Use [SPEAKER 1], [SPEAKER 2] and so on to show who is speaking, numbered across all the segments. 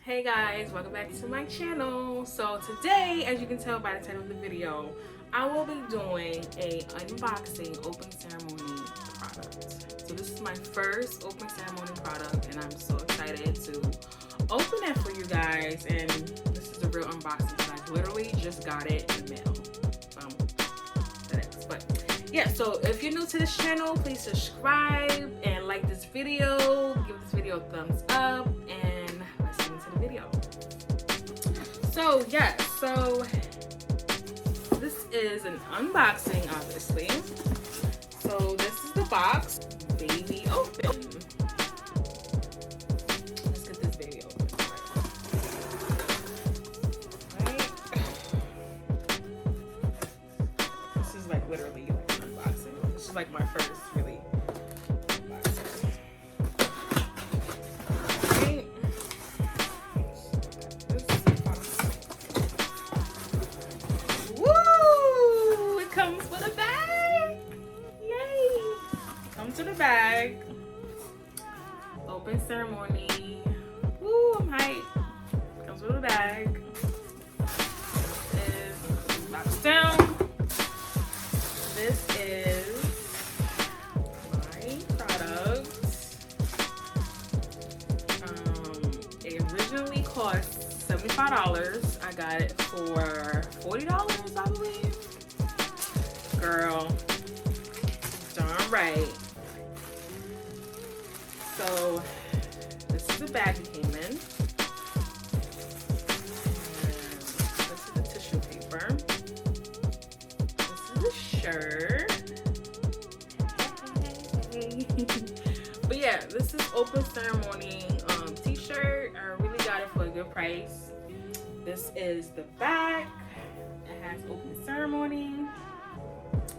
[SPEAKER 1] Hey guys, welcome back to my channel. So today, as you can tell by the title of the video, I will be doing a unboxing open ceremony product. So this is my first open ceremony product and I'm so excited to open it for you guys. And this is a real unboxing because I literally just got it in the mail. But yeah, so if you're new to this channel, please subscribe and like this video, give this video a thumbs up, and let's get into the video. So yeah, so this is an unboxing, obviously. So this is the box. Baby open. Let's get this baby open. Right. This is like literally an unboxing. This is like my first really unboxing. Right. Woo! It comes with a bag. Yay! Comes with a bag. Open ceremony. Woo! I'm hyped. Comes with a bag. Is boxed down. This is my product. It originally cost $75. I got it for $40, I believe. Girl, darn right. So this is the bag it came in. And this is the tissue paper. This is the shirt. But yeah, this is open ceremony t-shirt. I really got it for a good price. This is the back. It has open ceremony.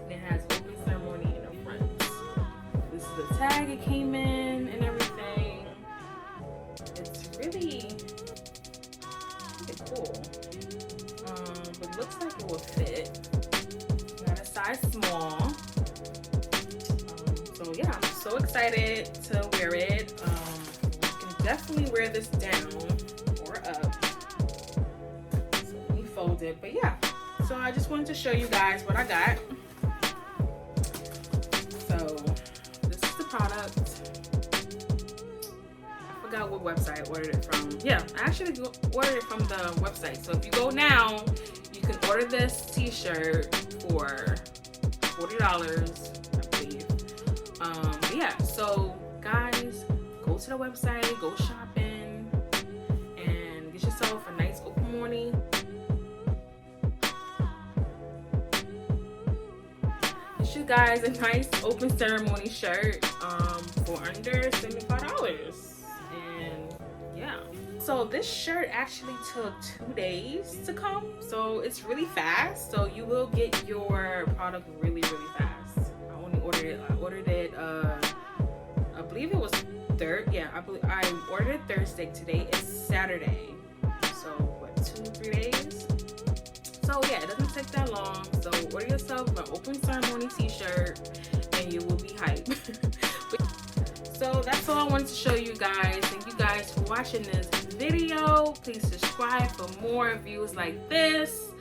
[SPEAKER 1] And it has open ceremony in the front. This is the tag it came in and everything. It's really cool. But it looks like it will fit. Got a size small. So yeah, I'm so excited to wear it. You can definitely wear this down or up. So let me fold it. But yeah, so I just wanted to show you guys what I got. So this is the product. I forgot what website I ordered it from. Yeah, I actually ordered it from the website. So if you go now, you can order this t-shirt for $40. Yeah, so guys, go to the website, go shopping, and get yourself a nice open morning. Get you guys a nice open ceremony shirt for under $75. And yeah, so this shirt actually took 2 days to come, so it's really fast. So you will get your product really fast. I ordered it I believe it was I ordered it Thursday. Today is Saturday, so what, 2-3 days? So yeah, it doesn't take that long. So order yourself an open ceremony t-shirt and you will be hyped. So that's all I wanted to show you guys. Thank you guys for watching this video. Please subscribe for more reviews like this.